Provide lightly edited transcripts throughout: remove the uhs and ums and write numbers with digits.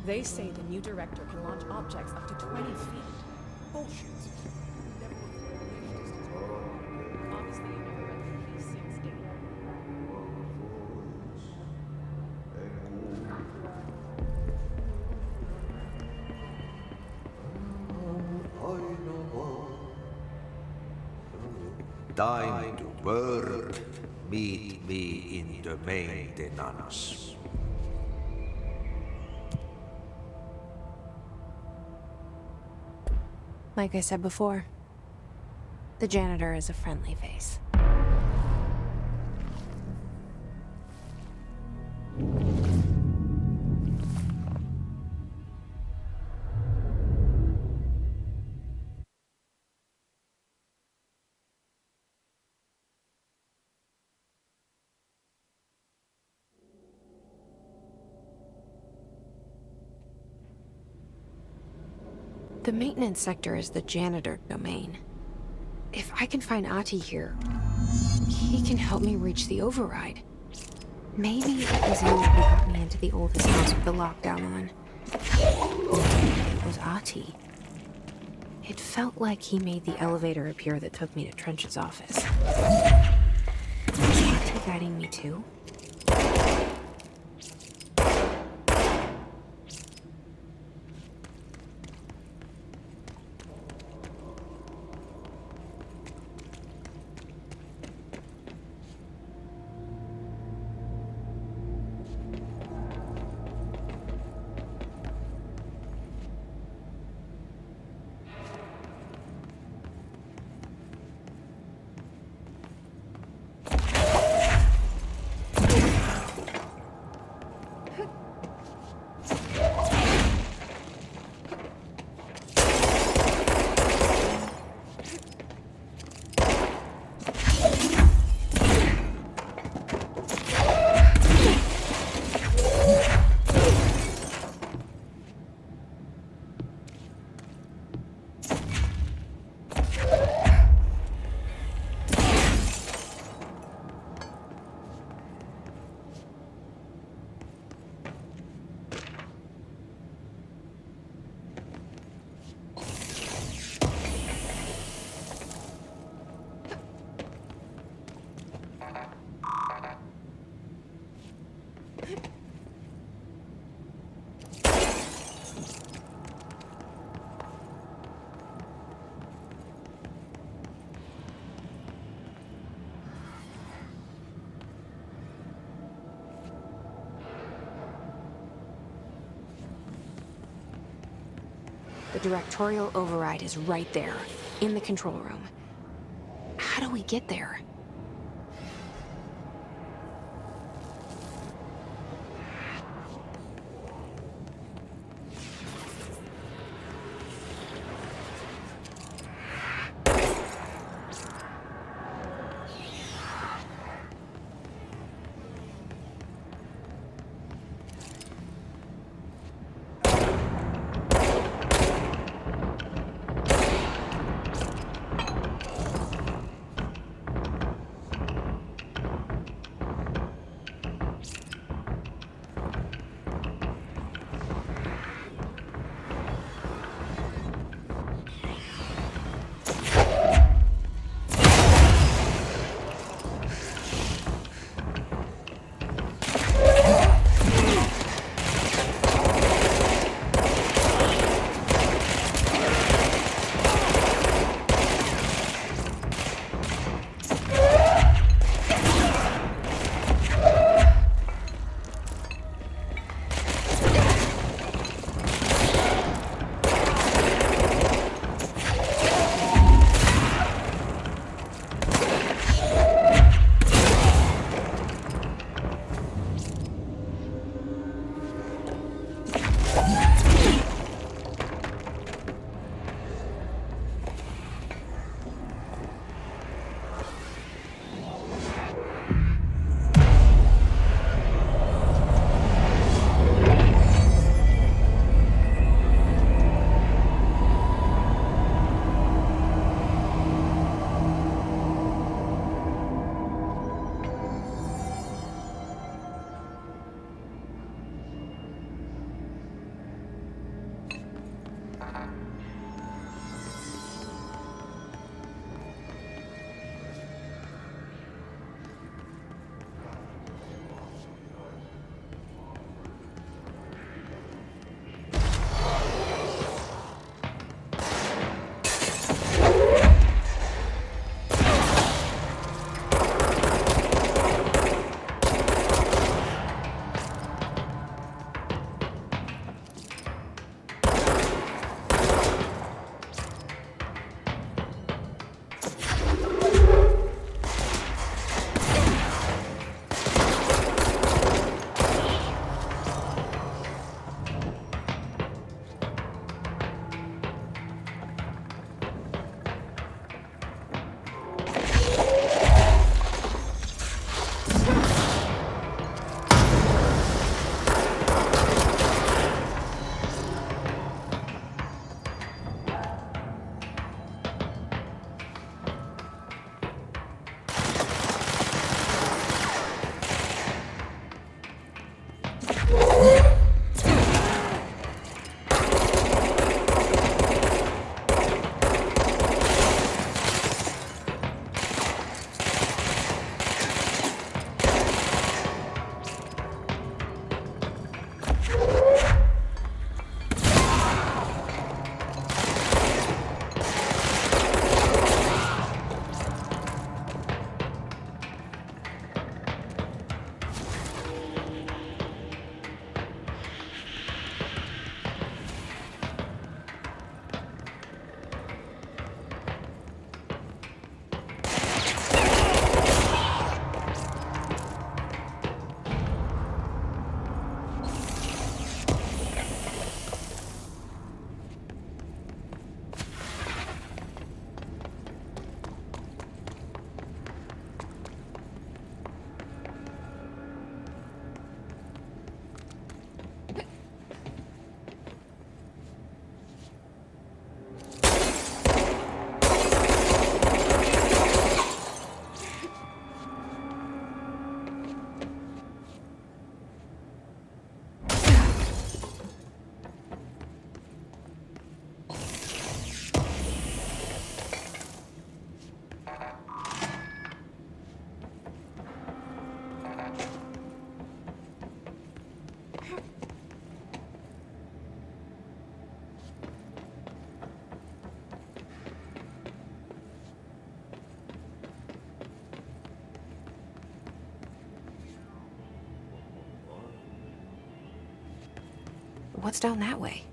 They say the new director can launch objects up to 20 feet. Bullshit. Obviously, you never read the P6 data. Time to work. Meet me in the maintenance. Like I said before, the janitor is a friendly face. The maintenance sector is the janitor domain. If I can find Ahti here, he can help me reach the override. Maybe it was him who got me into the oldest house with the lockdown on. It was Ahti. It felt like he made the elevator appear that took me to Trench's office. Was Ahti guiding me too? The directorial override is right there, in the control room. How do we get there? What's down that way?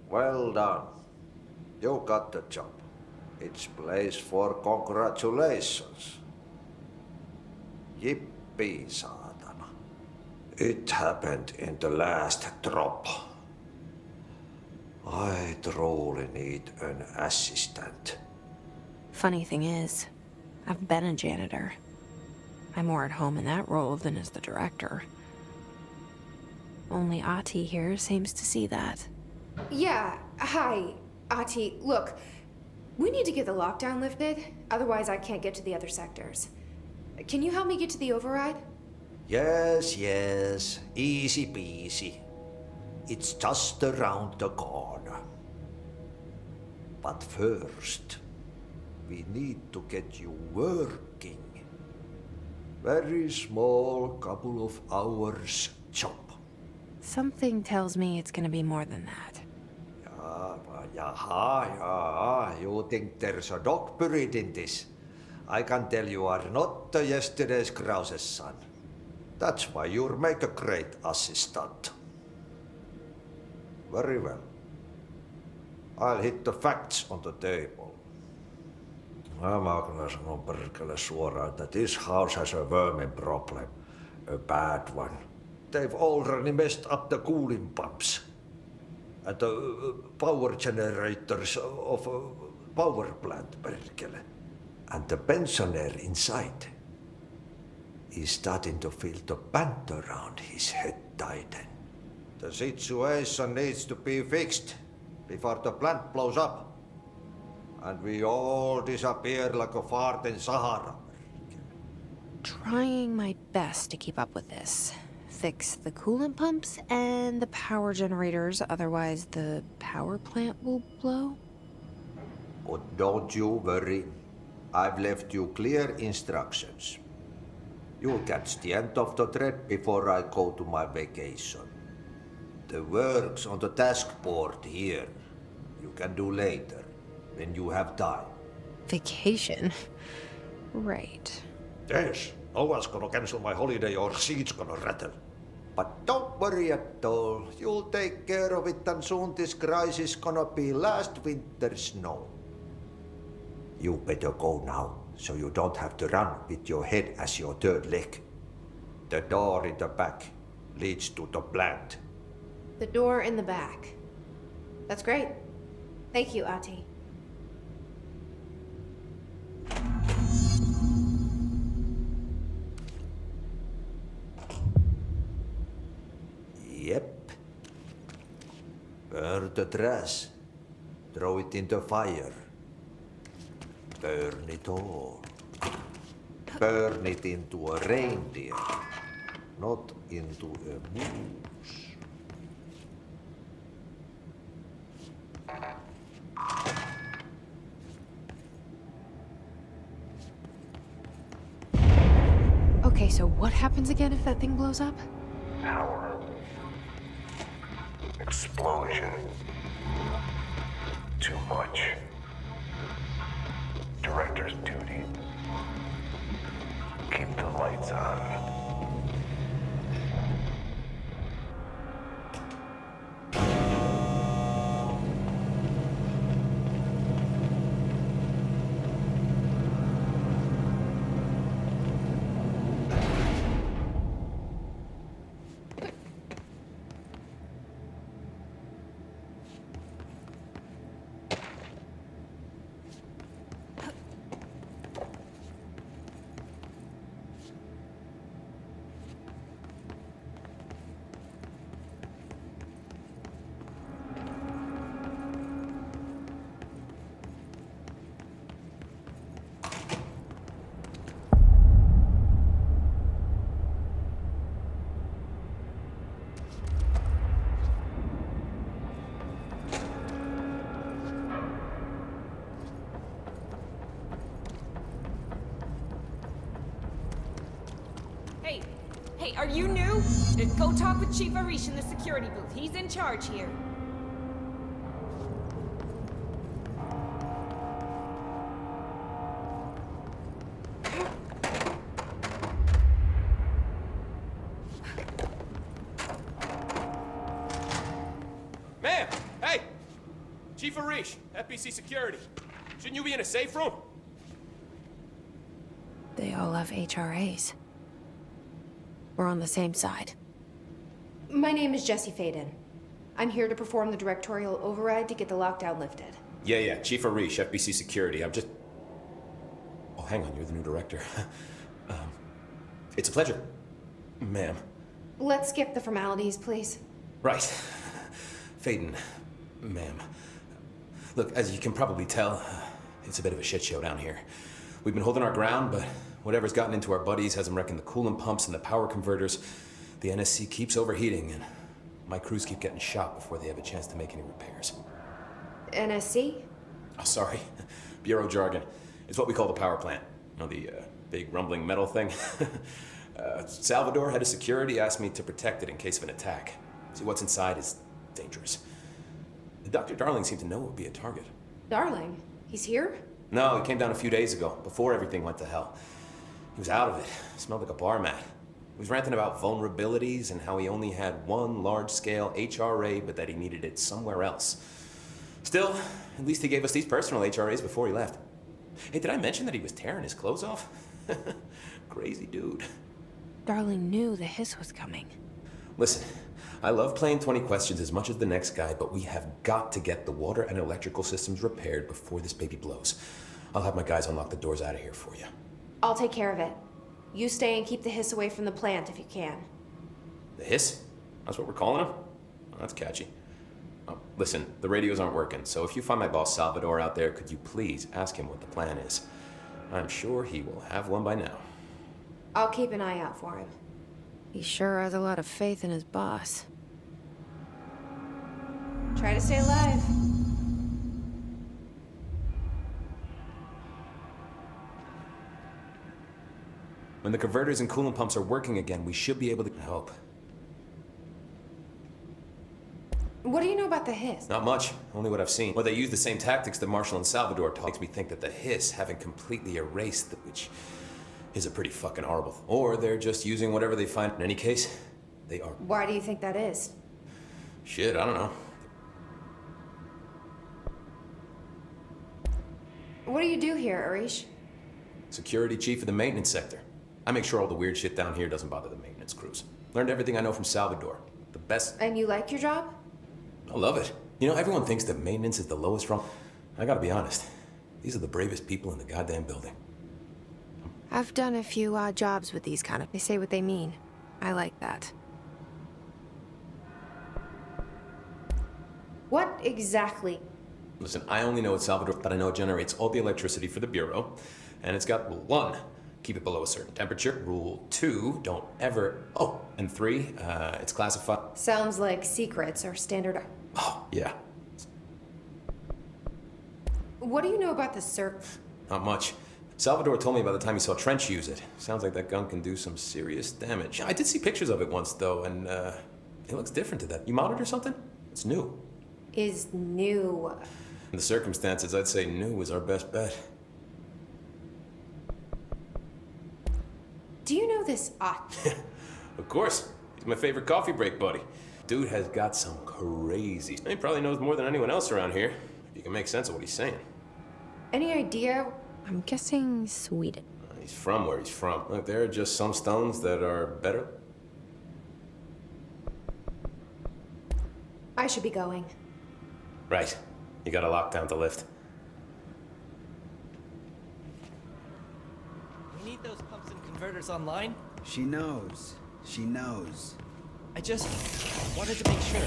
Well done. You got the job. It's place for congratulations. Yippee, saatana. It happened in the last drop. I truly need an assistant. Funny thing is, I've been a janitor. I'm more at home in that role than as the director. Only Ahti here seems to see that. Yeah, hi, Ahti. Look, we need to get the lockdown lifted, otherwise I can't get to the other sectors. Can you help me get to the override? Yes, yes. Easy peasy. It's just around the corner. But first, we need to get you working. Very small, couple of hours job. Something tells me it's gonna be more than that. Yaha. You think there's a dog buried in this? I can tell you are not yesterday's Krause's son. That's why you'll make a great assistant. Very well. I'll hit the facts on the table. Mä kyllä sanon perkele suoraan, että this house has a vermin problem. A bad one. They've already messed up the cooling pumps. And the power generators of a power plant, perkele. And the pensioner inside is starting to feel the band around his head tighten. The situation needs to be fixed before the plant blows up. And we all disappear like a fart in Sahara. Trying my best to keep up with this. Fix the coolant pumps and the power generators, otherwise the power plant will blow. But don't you worry. I've left you clear instructions. You'll catch the end of the thread before I go to my vacation. The work's on the task board here. You can do later, when you have time. Vacation? Right. Yes, no one's gonna cancel my holiday or seat's gonna rattle. But don't worry at all. You'll take care of it and soon this crisis gonna be last winter's snow. You better go now, so you don't have to run with your head as your third leg. The door in the back leads to the plant. The door in the back. That's great. Thank you, Ahti. Yep. Burn the trash. Throw it in the fire. Burn it all. Burn it into a reindeer, not into a moose. Okay, so what happens again if that thing blows up? Power. Explosion. Too much. Director's duty. Keep the lights on. Hey, are you new? Go talk with Chief Arish in the security booth. He's in charge here. Ma'am! Hey! Chief Arish, FBC Security. Shouldn't you be in a safe room? They all have HRAs. We're on the same side. My name is Jesse Faden. I'm here to perform the directorial override to get the lockdown lifted. Yeah, Chief Arish, FBC Security. I'm just... Oh, hang on, you're the new director. It's a pleasure, ma'am. Let's skip the formalities, please. Right. Faden, ma'am. Look, as you can probably tell, it's a bit of a shit show down here. We've been holding our ground, but whatever's gotten into our buddies has them wrecking the coolant pumps and the power converters. The NSC keeps overheating, and my crews keep getting shot before they have a chance to make any repairs. NSC? Oh, sorry. Bureau jargon. It's what we call the power plant. You know, the big rumbling metal thing? Salvador, head of security, asked me to protect it in case of an attack. See, what's inside is dangerous. Dr. Darling seemed to know it would be a target. Darling, he's here? No, he came down a few days ago, before everything went to hell. He was out of it. Smelled like a bar mat. He was ranting about vulnerabilities and how he only had one large-scale HRA, but that he needed it somewhere else. Still, at least he gave us these personal HRAs before he left. Hey, did I mention that he was tearing his clothes off? Crazy dude. Darling knew the hiss was coming. Listen, I love playing 20 questions as much as the next guy, but we have got to get the water and electrical systems repaired before this baby blows. I'll have my guys unlock the doors out of here for you. I'll take care of it. You stay and keep the hiss away from the plant if you can. The hiss? That's what we're calling him? Oh, that's catchy. Oh, listen, the radios aren't working, so if you find my boss Salvador out there, could you please ask him what the plan is? I'm sure he will have one by now. I'll keep an eye out for him. He sure has a lot of faith in his boss. Try to stay alive. When the converters and coolant pumps are working again, we should be able to help. What do you know about the hiss? Not much, only what I've seen. Well, they use the same tactics that Marshall and Salvador taught. Makes me think that the hiss haven't completely erased which is a pretty fucking horrible. Or they're just using whatever they find. In any case, they are. Why do you think that is? Shit, I don't know. What do you do here, Arish? Security chief of the maintenance sector. I make sure all the weird shit down here doesn't bother the maintenance crews. Learned everything I know from Salvador. The best. And you like your job? I love it. You know, everyone thinks that maintenance is the lowest rung. I gotta be honest. These are the bravest people in the goddamn building. I've done a few odd jobs with these kind of... They say what they mean. I like that. What exactly? Listen, I only know it's Salvador, but I know it generates all the electricity for the Bureau. And it's got rule 1, keep it below a certain temperature. Rule 2, don't ever... Oh, and 3, it's classified... Sounds like secrets or standard... Oh, yeah. What do you know about the circ... Not much. Salvador told me by the time he saw Trench use it. Sounds like that gun can do some serious damage. I did see pictures of it once, though, and it looks different to that. You modded or something? It's new. Is new... In the circumstances, I'd say new is our best bet. Do you know this Ott? Of course. He's my favorite coffee break buddy. Dude has got some crazy... He probably knows more than anyone else around here. If you can make sense of what he's saying. Any idea? I'm guessing Sweden. He's from where he's from. Look, there are just some stones that are better. I should be going. Right. You got a lockdown to lift. We need those pumps and converters online. She knows. She knows. I just wanted to make sure.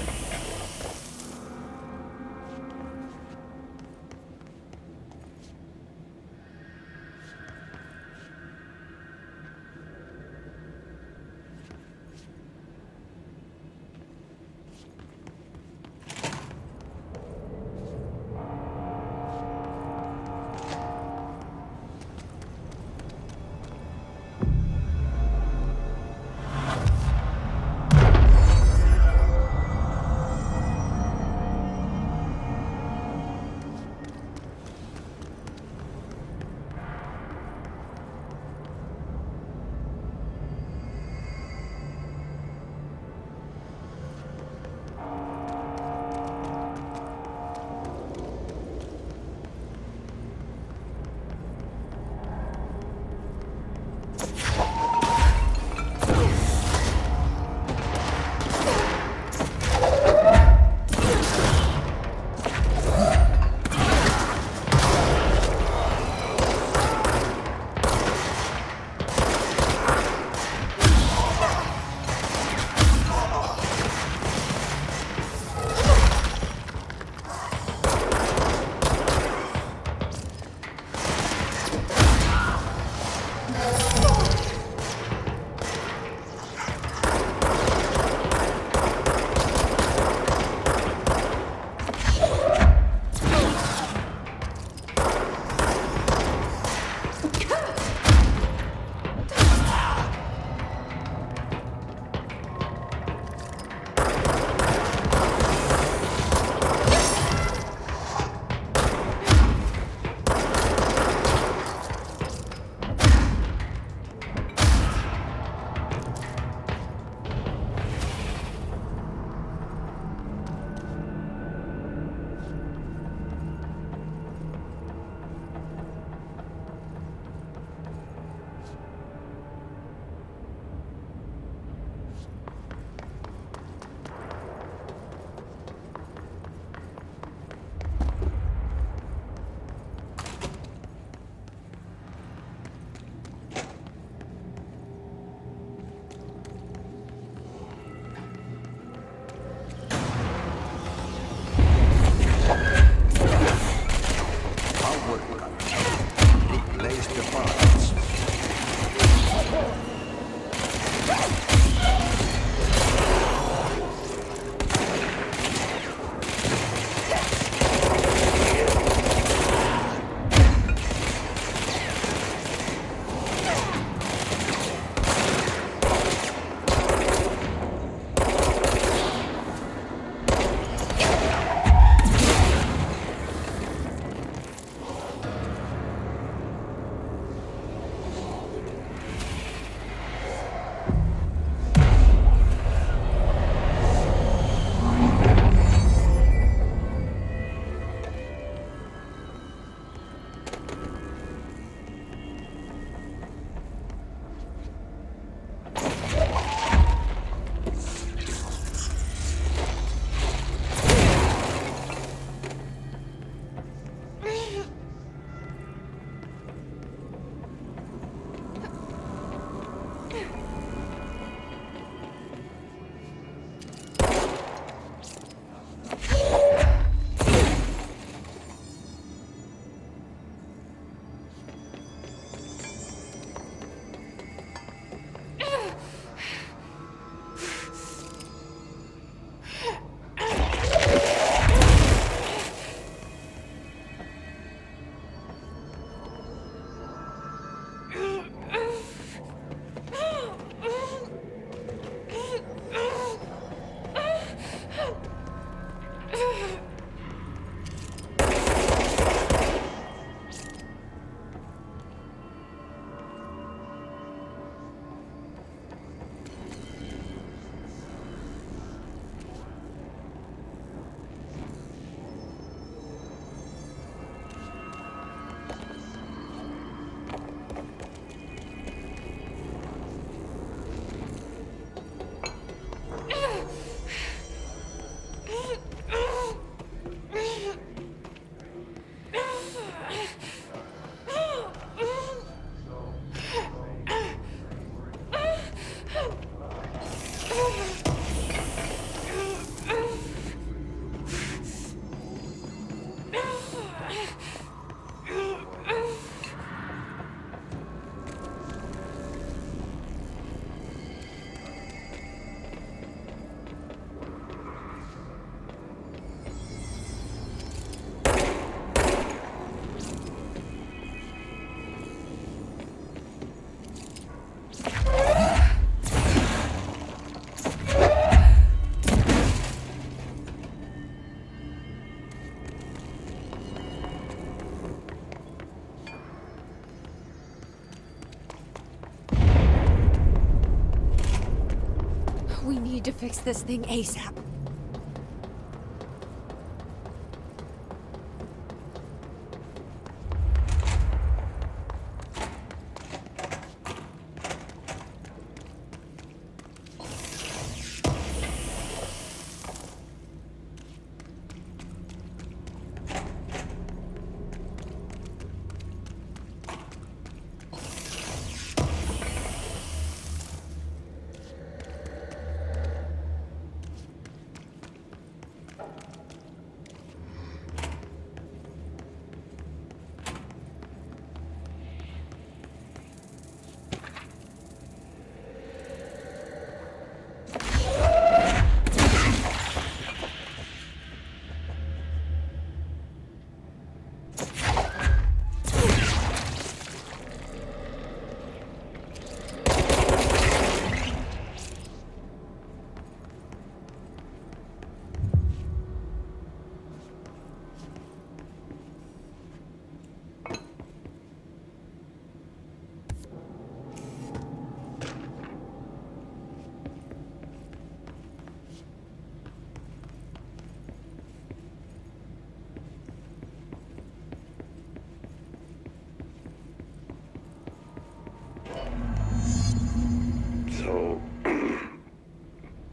We need to fix this thing ASAP.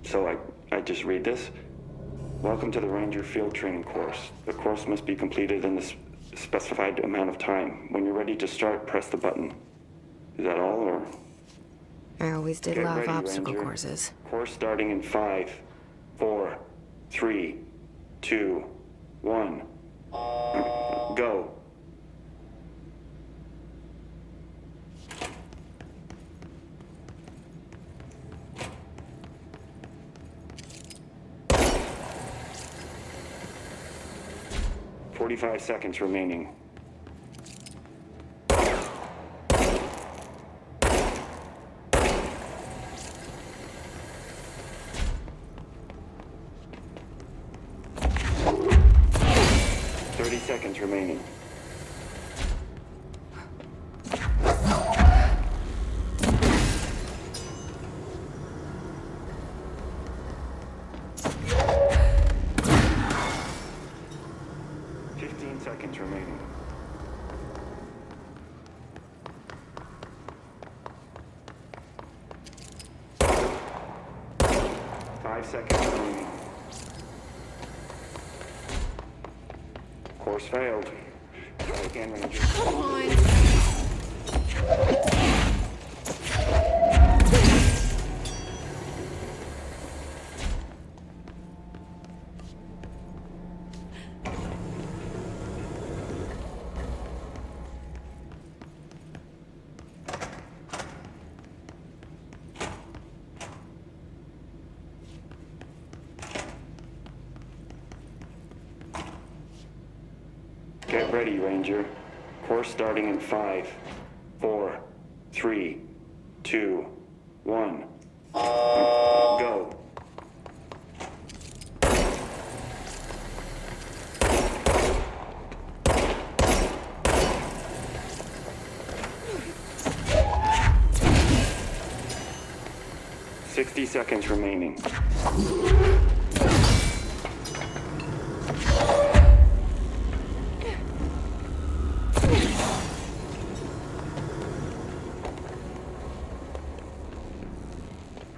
So I just read this. Welcome to the Ranger Field Training course. The course must be completed in the specified amount of time. When you're ready to start, press the button. Is that all, or? I always did Get love ready, obstacle Ranger. courses. Course starting in 5, 4, 3, 2, 1. Go. "45 seconds remaining. Seconds remaining. Seconds remaining. 5 seconds remaining. Course failed. Try again, Ranger. Come on! Get ready, Ranger. Course starting in 5, 4, 3, 2, 1. Go. "60 seconds remaining.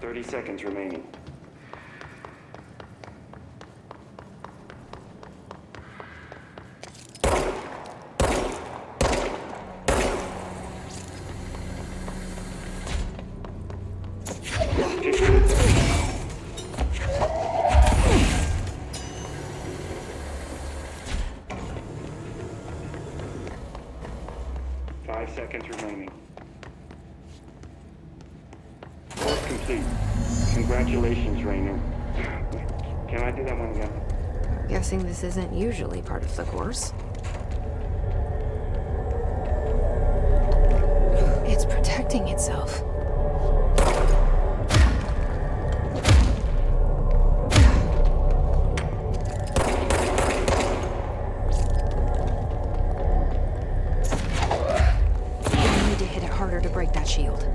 30 seconds remaining. Five seconds remaining. Course complete. Congratulations, Rainer. Can I do that one again? Guessing this isn't usually part of the course. It's protecting itself. I need to hit it harder to break that shield.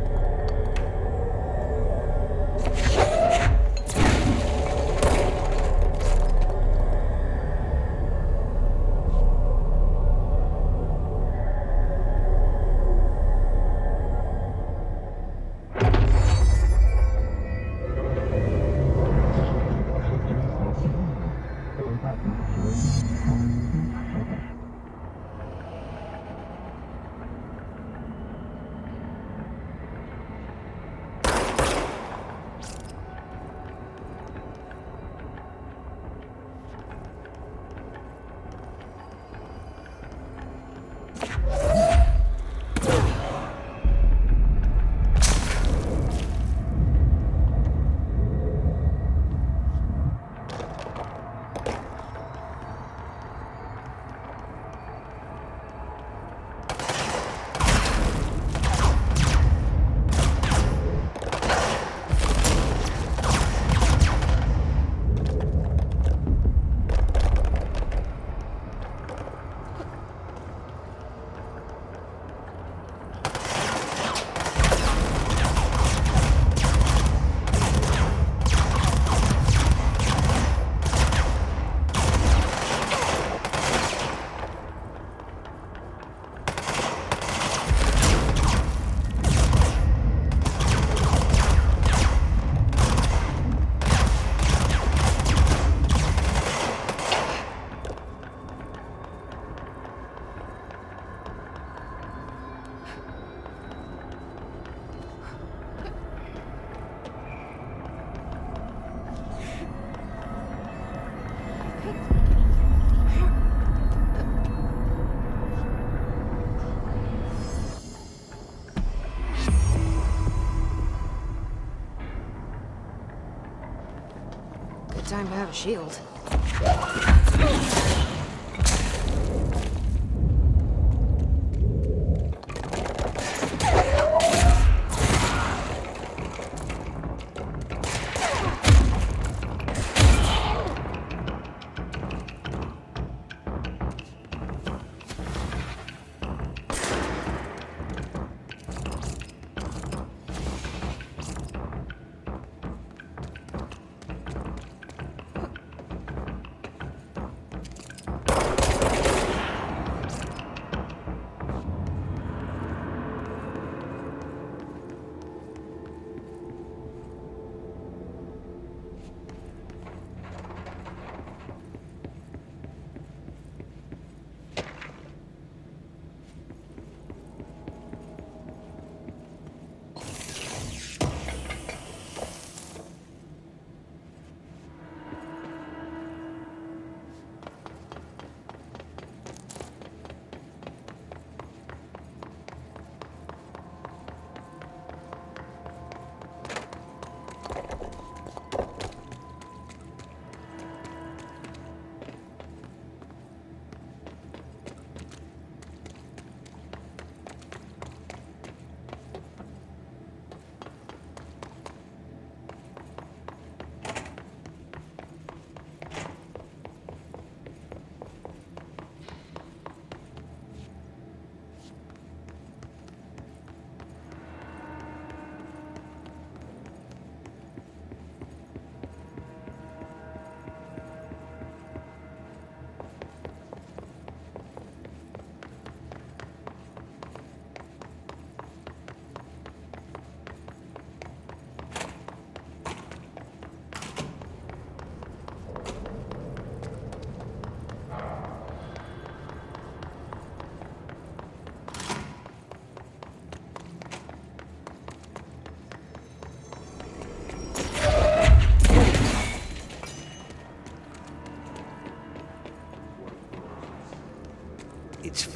Time to have a shield.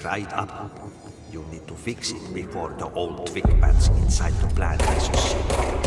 right up. You need to fix it before the old Vic bats inside the plant has a shit.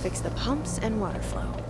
fix the pumps and water flow.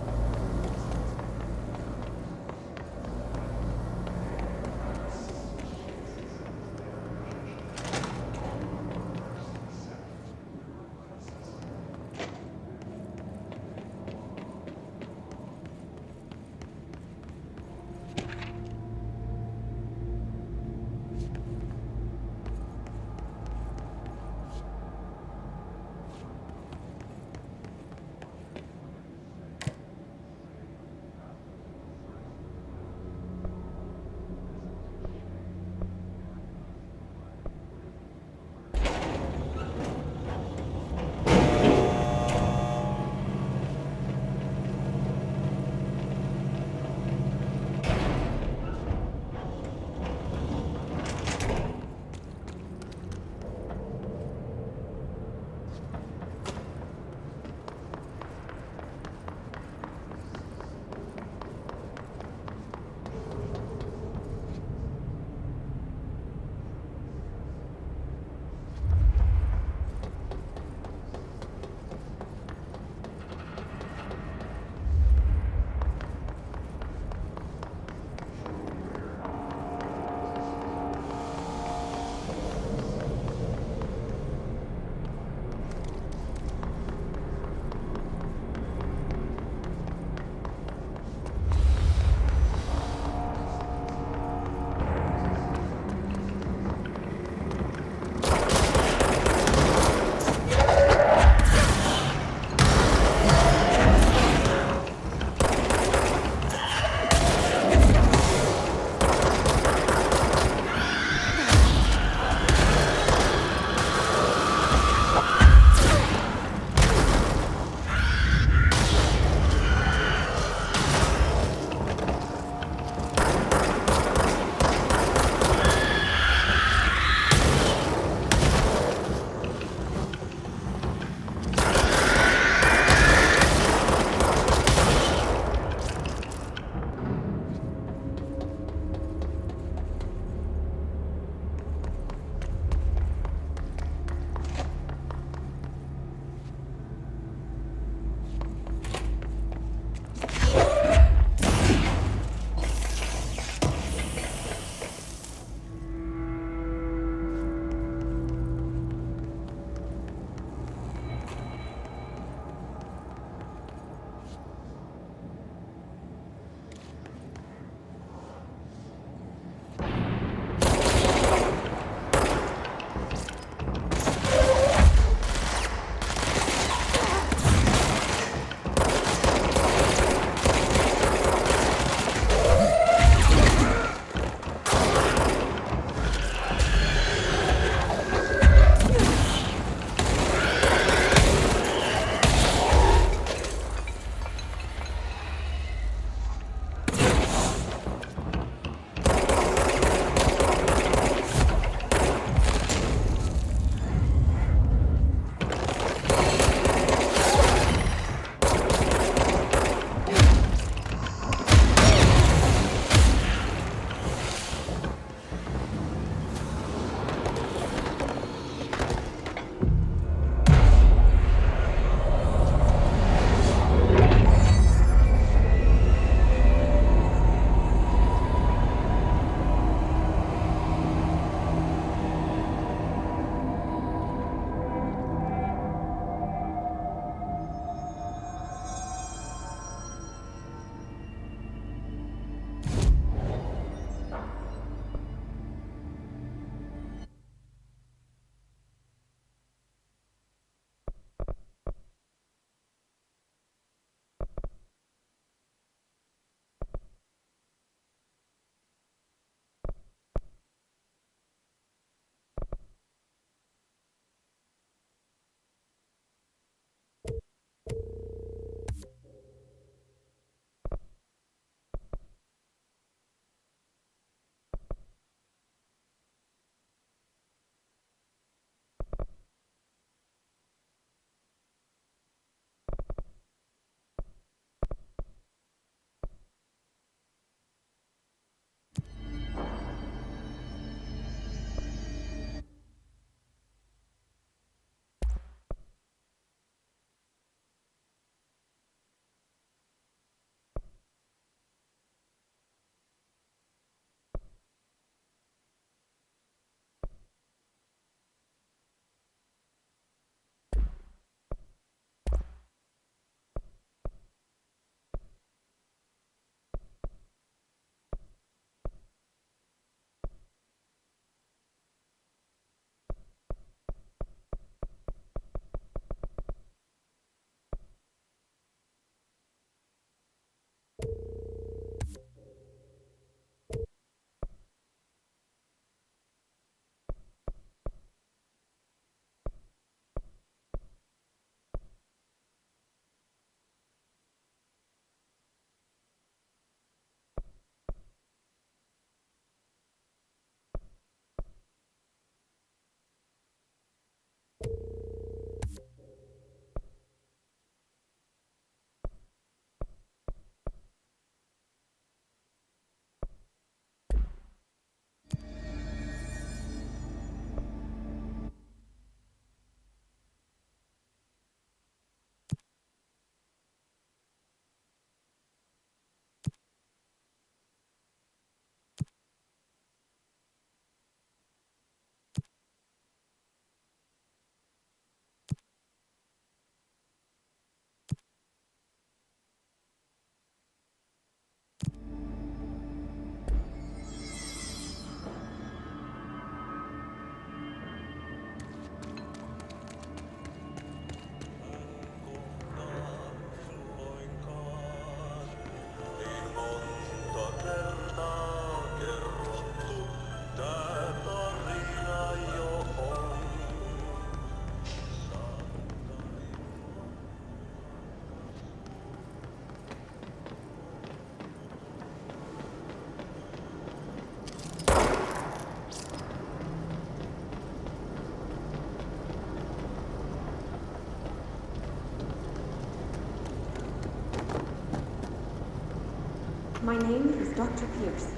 My name is Dr. Pierce,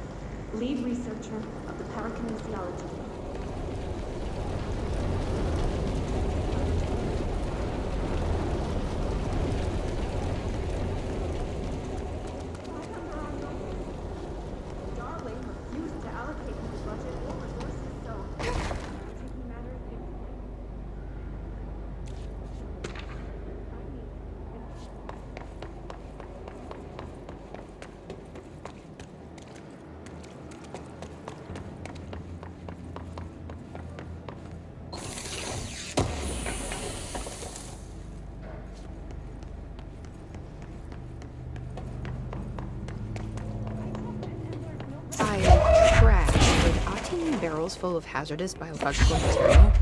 lead researcher of the parakinesiology. Darling refused to allocate me the budget or resources, so taking matters into I trash with octane barrels full of hazardous biological material.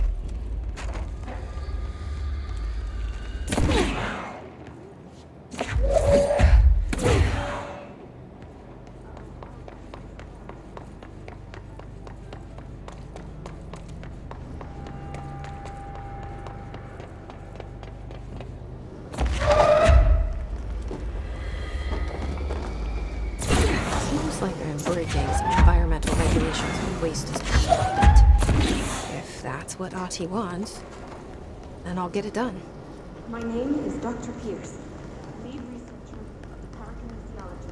Seems like I'm breaking some environmental regulations on waste disposal. But if that's what Ahti wants, then I'll get it done. My name is Dr. Pierce, lead researcher of the parakinesiology.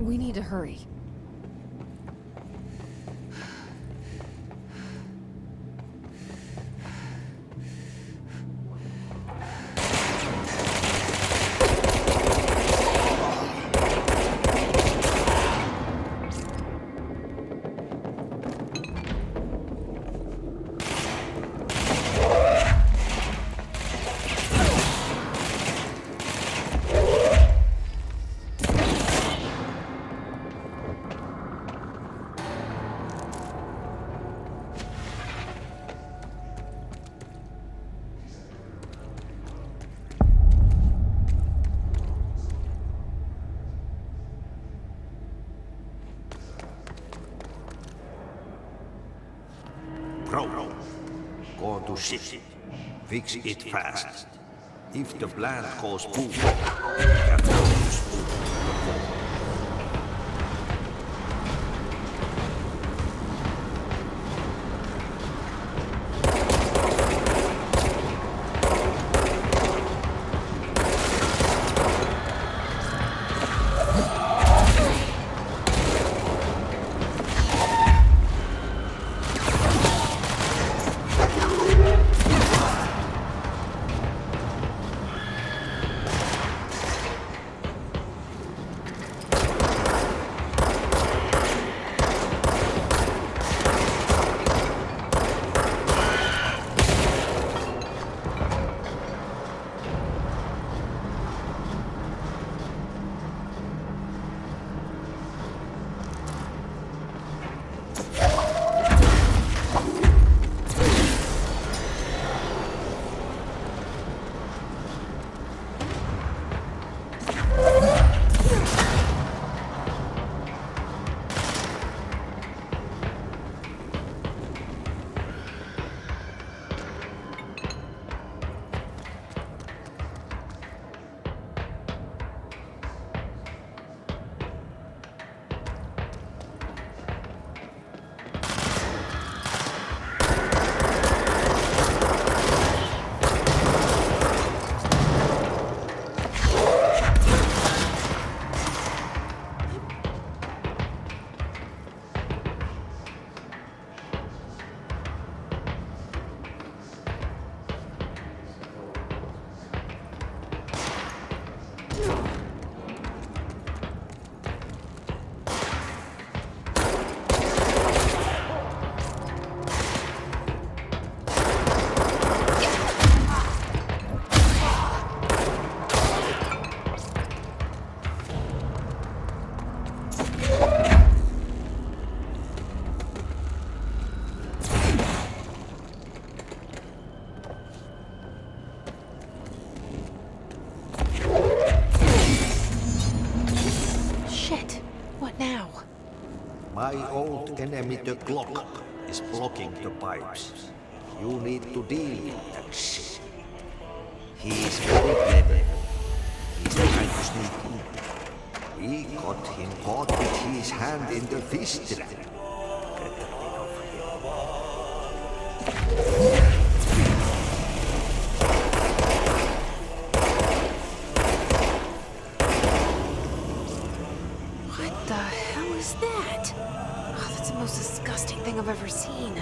We need to hurry. Bro, go to ship. Fix it fast. If the plant goes boom, Captain is boom. My old enemy, the clock, is blocking the pipes. You need to deal with that shit. He is very clever. He's trying to sneak in. We got him caught with his hand in the fish trap. Get rid of him. What the hell is that? Oh, that's the most disgusting thing I've ever seen.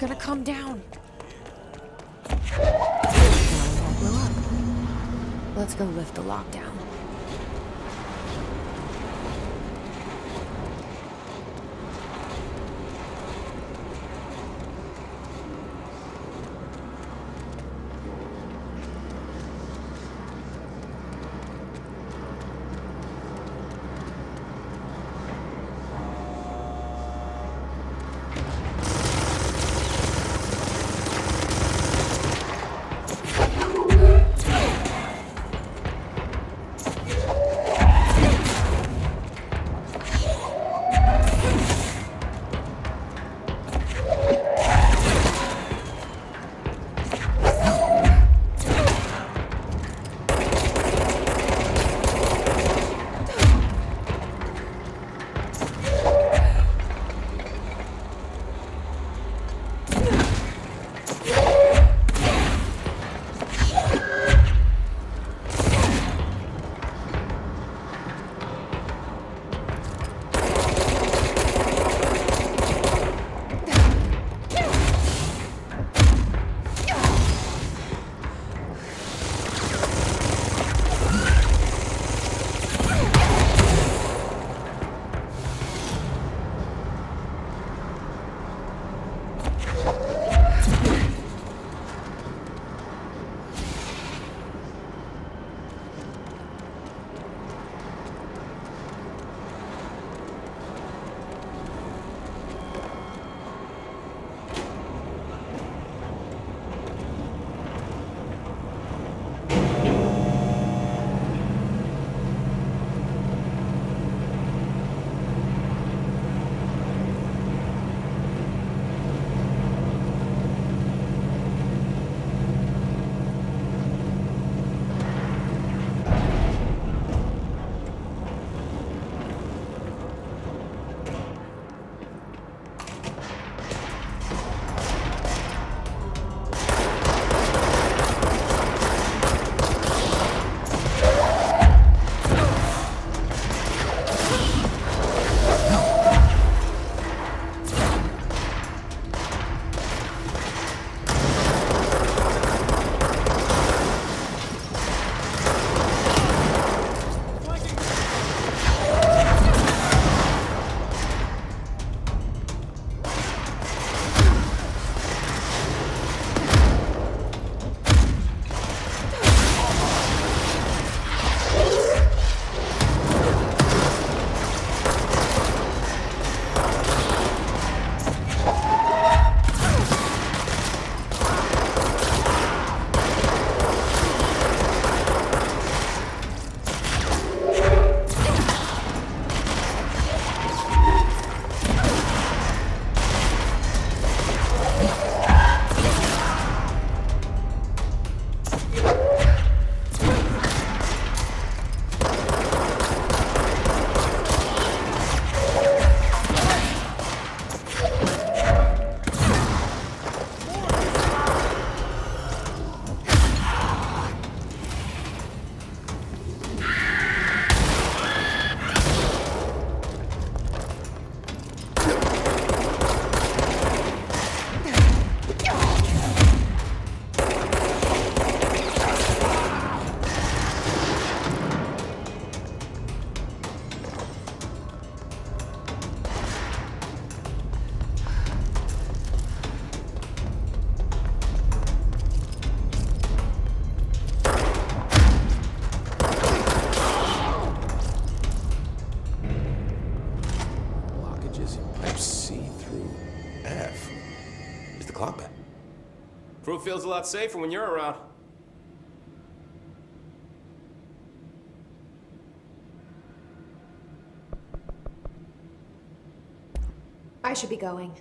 gonna come down. Now it won't blow up. Let's go lift the lockdown. Crew feels a lot safer when you're around. I should be going.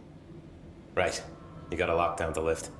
Right. You got a lockdown to lift.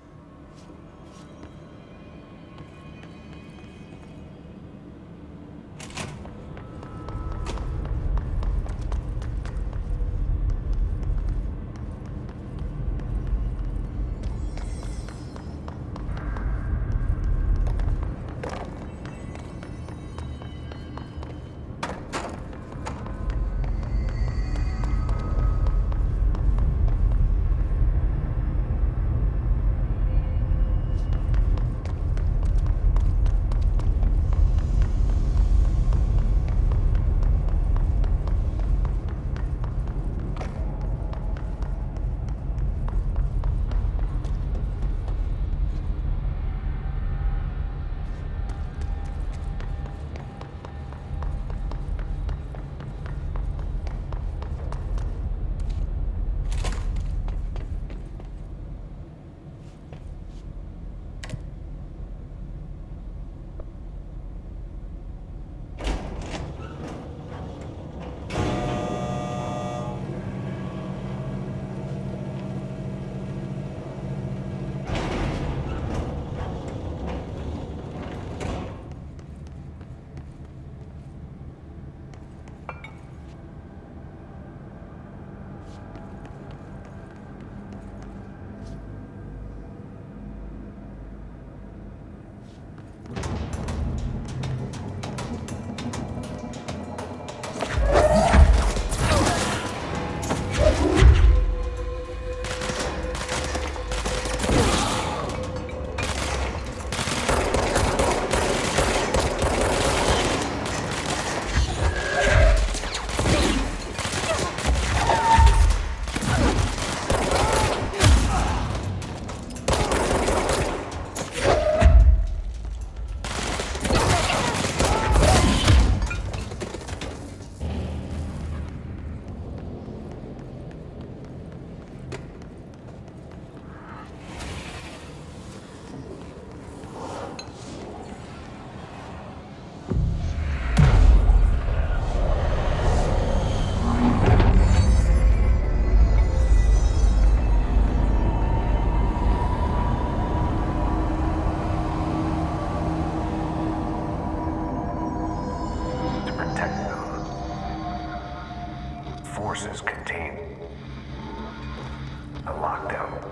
forces contain a lockdown.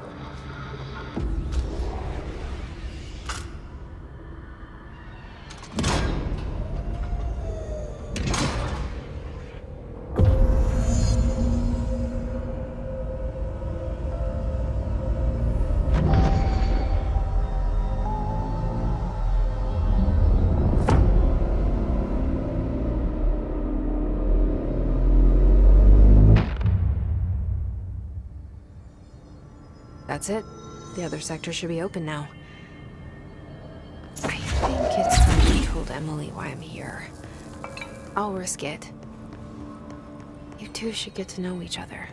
That's it. The other sector should be open now. I think it's time I told Emily why I'm here. I'll risk it. You two should get to know each other.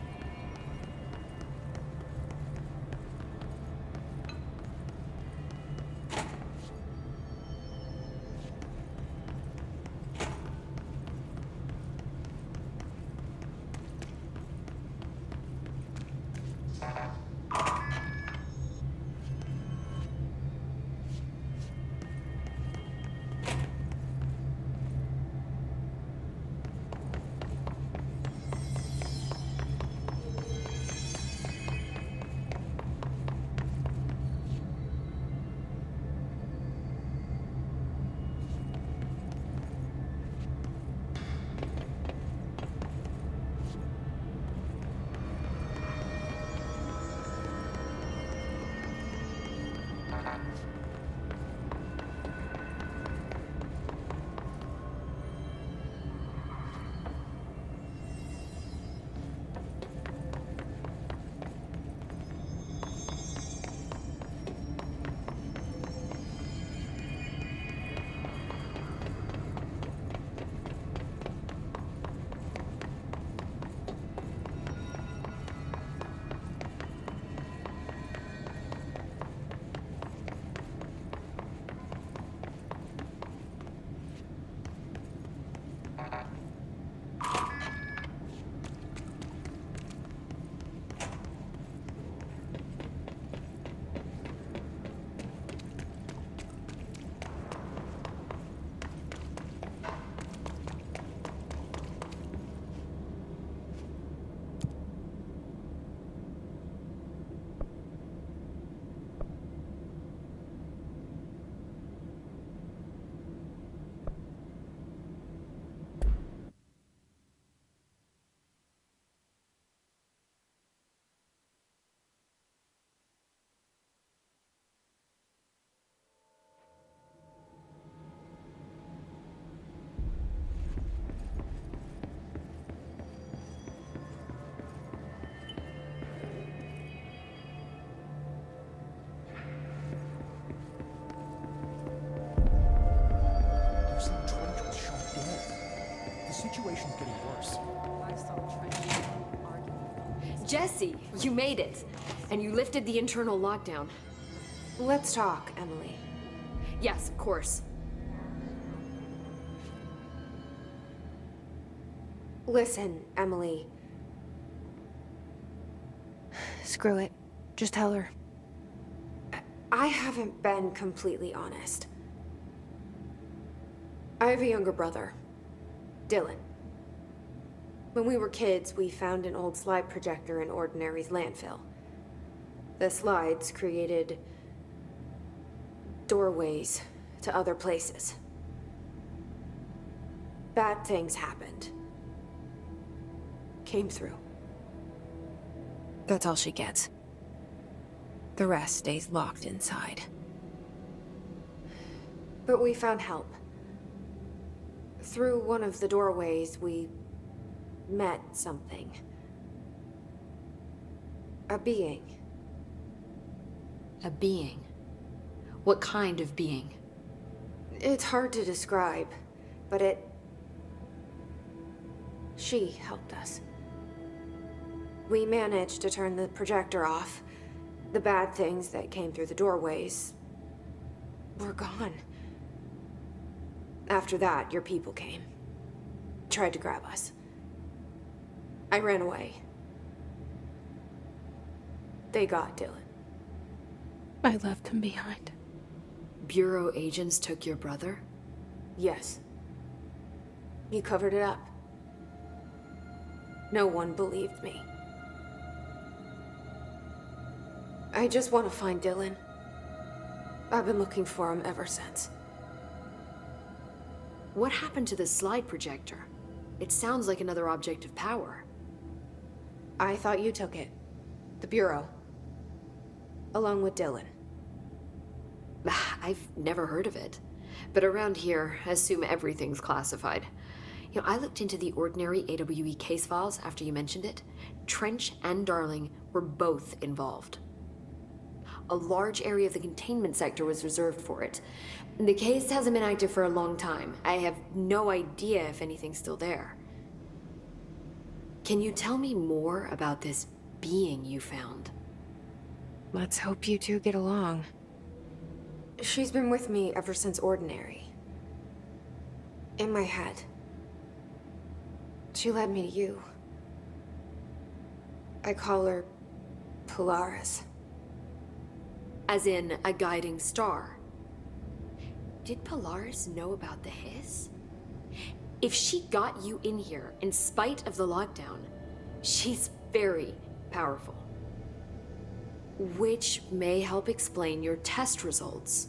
Jesse, you made it. And you lifted the internal lockdown. Let's talk, Emily. Yes, of course. Listen, Emily. Screw it. Just tell her. I haven't been completely honest. I have a younger brother, Dylan. When we were kids, we found an old slide projector in Ordinary's landfill. The slides created doorways to other places. Bad things happened. Came through. That's all she gets. The rest stays locked inside. But we found help. Through one of the doorways, we met something. A being. A being? What kind of being? It's hard to describe, but she helped us. We managed to turn the projector off. The bad things that came through the doorways were gone. After that, your people came. Tried to grab us. I ran away. They got Dylan. I left him behind. Bureau agents took your brother? Yes. You covered it up. No one believed me. I just want to find Dylan. I've been looking for him ever since. What happened to the slide projector? It sounds like another object of power. I thought you took it. The Bureau. Along with Dylan. I've never heard of it. But around here, I assume everything's classified. You know, I looked into the ordinary AWE case files after you mentioned it. Trench and Darling were both involved. A large area of the containment sector was reserved for it. The case hasn't been active for a long time. I have no idea if anything's still there. Can you tell me more about this being you found? Let's hope you two get along. She's been with me ever since Ordinary. In my head. She led me to you. I call her Polaris. As in a guiding star. Did Polaris know about the hiss? If she got you in here in spite of the lockdown, she's very powerful. Which may help explain your test results.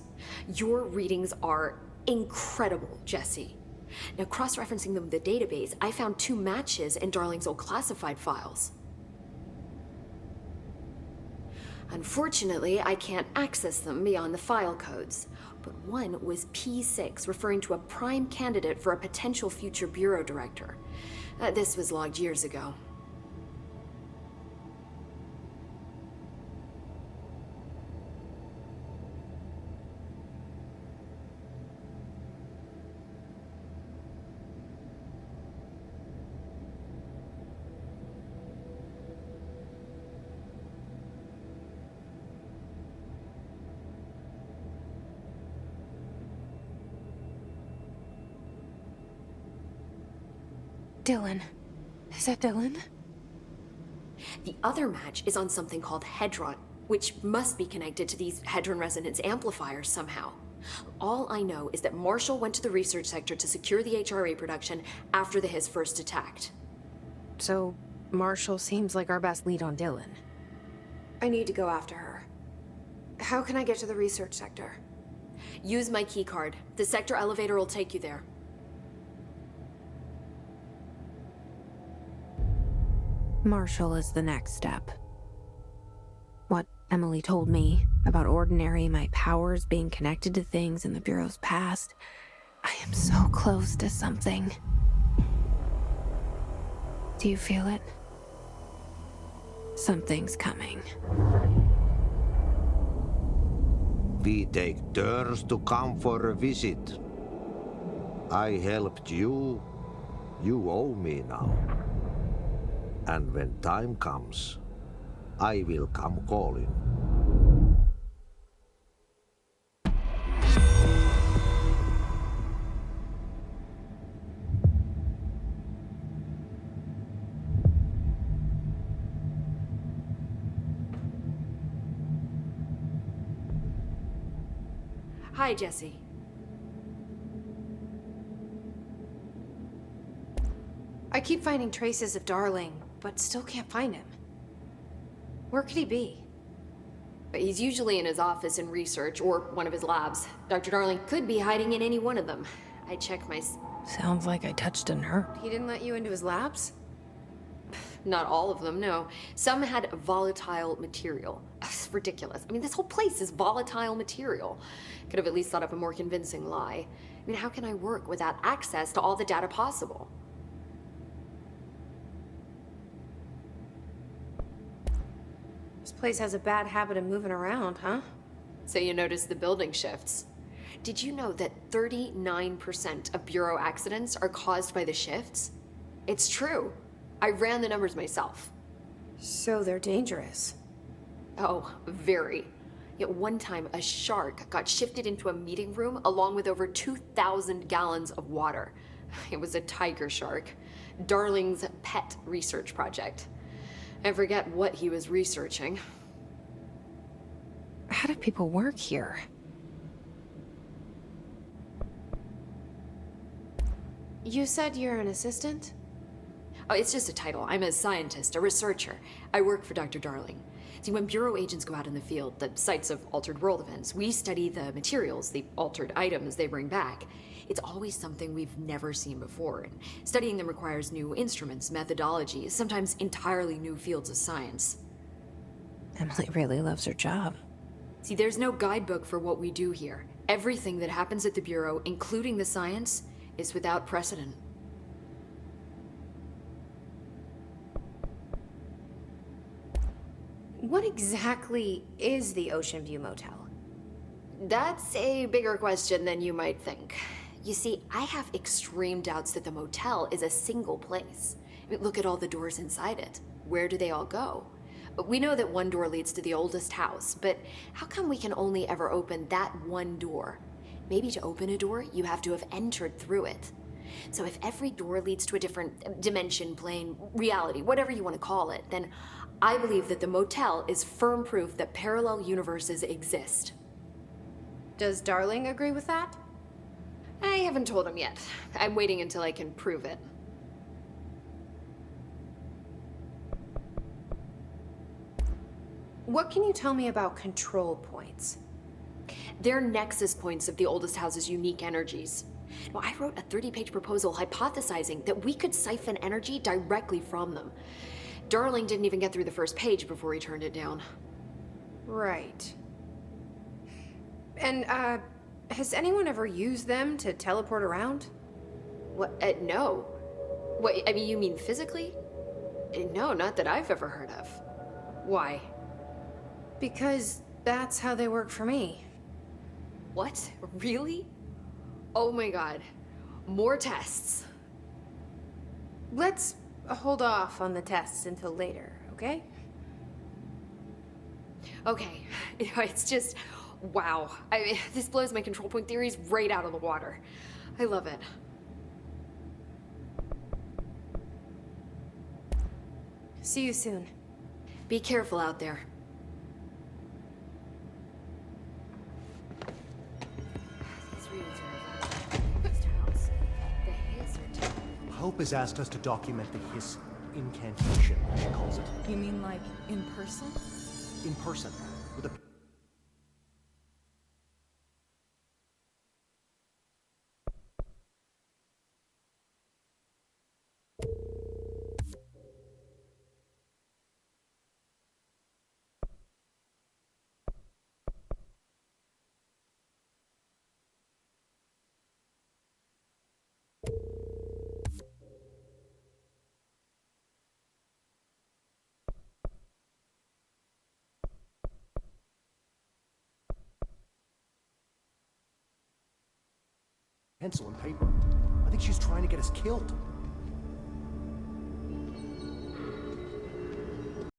Your readings are incredible, Jesse. Now, cross-referencing them with the database, I found 2 matches in Darling's old classified files. Unfortunately, I can't access them beyond the file codes, but one was P6, referring to a prime candidate for a potential future bureau director. This was logged years ago. Dylan. Is that Dylan? The other match is on something called Hedron, which must be connected to these Hedron resonance amplifiers somehow. All I know is that Marshall went to the research sector to secure the HRA production after the Hiss first attacked. So, Marshall seems like our best lead on Dylan. I need to go after her. How can I get to the research sector? Use my keycard. The sector elevator will take you there. Marshall is the next step. What Emily told me about Ordinary, my powers being connected to things in the Bureau's past, I am so close to something. Do you feel it? Something's coming. We take turns to come for a visit. I helped you. You owe me now. And when time comes, I will come calling. Hi, Jesse. I keep finding traces of Darling, but still can't find him. Where could he be? He's usually in his office in research or one of his labs. Dr. Darling could be hiding in any one of them. I check my... Sounds like I touched a nerve. He didn't let you into his labs? Not all of them, no. Some had volatile material. It's ridiculous. I mean, this whole place is volatile material. Could have at least thought up a more convincing lie. I mean, how can I work without access to all the data possible? This place has a bad habit of moving around, huh? So you notice the building shifts. Did you know that 39% of Bureau accidents are caused by the shifts? It's true. I ran the numbers myself. So they're dangerous. Oh, very. Yet one time, a shark got shifted into a meeting room along with over 2,000 gallons of water. It was a tiger shark. Darling's pet research project. I forget what he was researching. How do people work here? You said you're an assistant? Oh, it's just a title. I'm a scientist, a researcher. I work for Dr. Darling. See, when Bureau agents go out in the field, the sites of altered world events, we study the materials, the altered items they bring back. It's always something we've never seen before, and studying them requires new instruments, methodologies, sometimes entirely new fields of science. Emily really loves her job. See, there's no guidebook for what we do here. Everything that happens at the Bureau, including the science, is without precedent. What exactly is the Ocean View Motel? That's a bigger question than you might think. You see, I have extreme doubts that the motel is a single place. I mean, look at all the doors inside it. Where do they all go? We know that one door leads to the oldest house, but how come we can only ever open that one door? Maybe to open a door, you have to have entered through it. So if every door leads to a different dimension, plane, reality, whatever you want to call it, then I believe that the motel is firm proof that parallel universes exist. Does Darling agree with that? I haven't told him yet. I'm waiting until I can prove it. What can you tell me about control points? They're nexus points of the oldest house's unique energies. Now, I wrote a 30-page proposal hypothesizing that we could siphon energy directly from them. Darling didn't even get through the first page before he turned it down. Right. And, has anyone ever used them to teleport around? What? No. What, I mean, you mean physically? No, not that I've ever heard of. Why? Because that's how they work for me. What? Really? Oh my god. More tests. Let's hold off on the tests until later, okay? Okay. It's just, wow. I mean, this blows my control point theories right out of the water. I love it. See you soon. Be careful out there. These readings are of house. The hiss are terrible. Hope has asked us to document the hiss incantation, as she calls it. You mean like in person? In person, with a pencil and paper. I think she's trying to get us killed.